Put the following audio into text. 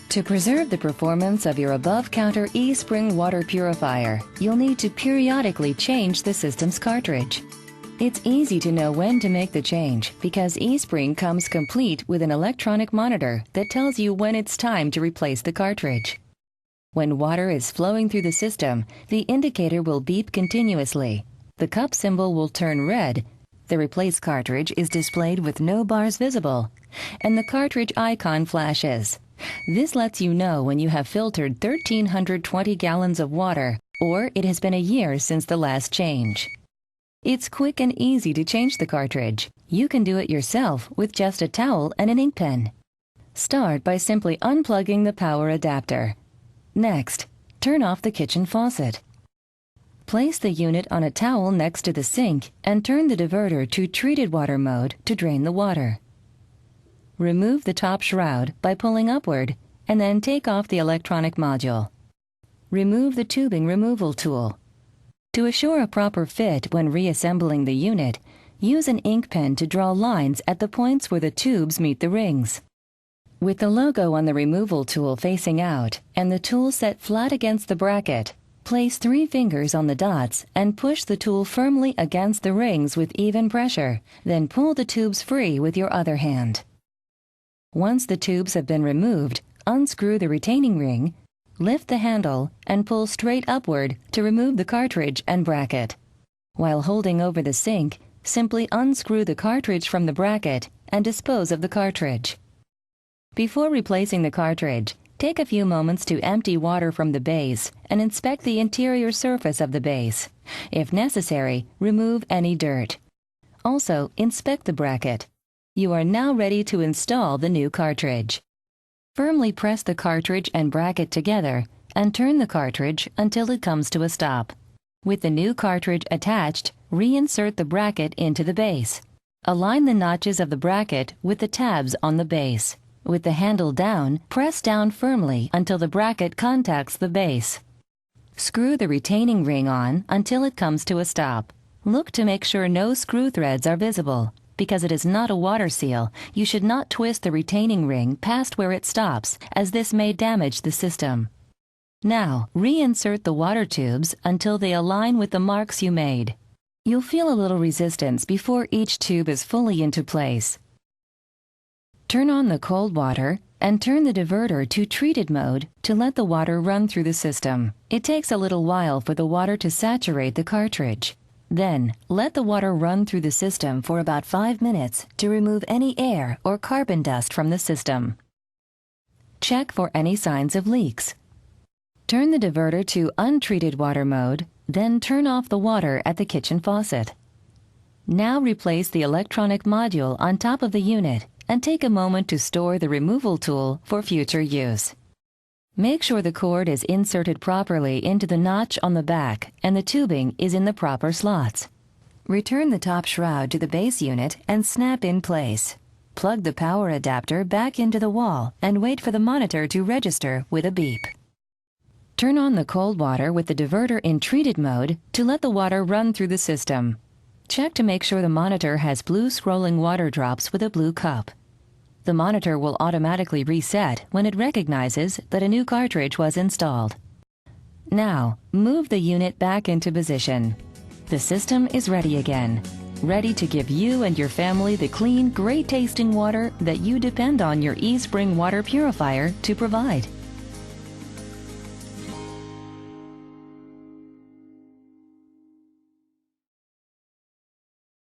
To preserve the performance of your above-counter eSpring water purifier, you'll need to periodically change the system's cartridge. It's easy to know when to make the change because eSpring comes complete with an electronic monitor that tells you when it's time to replace the cartridge. When water is flowing through the system, the indicator will beep continuously. The cup symbol will turn red. The replace cartridge is displayed with no bars visible, and the cartridge icon flashes. This lets you know when you have filtered 1,320 gallons of water, or it has been a year since the last change. It's quick and easy to change the cartridge. You can do it yourself with just a towel and an ink pen. Start by simply unplugging the power adapter. Next, turn off the kitchen faucet. Place the unit on a towel next to the sink and turn the diverter to treated water mode to drain the water. Remove the top shroud by pulling upward and then take off the electronic module. Remove the tubing removal tool. To assure a proper fit when reassembling the unit, use an ink pen to draw lines at the points where the tubes meet the rings. With the logo on the removal tool facing out and the tool set flat against the bracket, place 3 fingers on the dots and push the tool firmly against the rings with even pressure, then pull the tubes free with your other hand. Once the tubes have been removed, unscrew the retaining ring, lift the handle, and pull straight upward to remove the cartridge and bracket. While holding over the sink, simply unscrew the cartridge from the bracket and dispose of the cartridge. Before replacing the cartridge, take a few moments to empty water from the base and inspect the interior surface of the base. If necessary, remove any dirt. Also, inspect the bracket. You are now ready to install the new cartridge. Firmly press the cartridge and bracket together and turn the cartridge until it comes to a stop. With the new cartridge attached, reinsert the bracket into the base. Align the notches of the bracket with the tabs on the base. With the handle down, press down firmly until the bracket contacts the base. Screw the retaining ring on until it comes to a stop. Look to make sure no screw threads are visible. Because it is not a water seal, you should not twist the retaining ring past where it stops, as this may damage the system. Now, reinsert the water tubes until they align with the marks you made. You'll feel a little resistance before each tube is fully into place. Turn on the cold water and turn the diverter to treated mode to let the water run through the system. It takes a little while for the water to saturate the cartridge. Then, let the water run through the system for about 5 minutes to remove any air or carbon dust from the system. Check for any signs of leaks. Turn the diverter to untreated water mode, then turn off the water at the kitchen faucet. Now replace the electronic module on top of the unit and take a moment to store the removal tool for future use. Make sure the cord is inserted properly into the notch on the back and the tubing is in the proper slots. Return the top shroud to the base unit and snap in place. Plug the power adapter back into the wall and wait for the monitor to register with a beep. Turn on the cold water with the diverter in treated mode to let the water run through the system. Check to make sure the monitor has blue scrolling water drops with a blue cup. The monitor will automatically reset when it recognizes that a new cartridge was installed. Now, move the unit back into position. The system is ready again, ready to give you and your family the clean, great-tasting water that you depend on your eSpring water purifier to provide.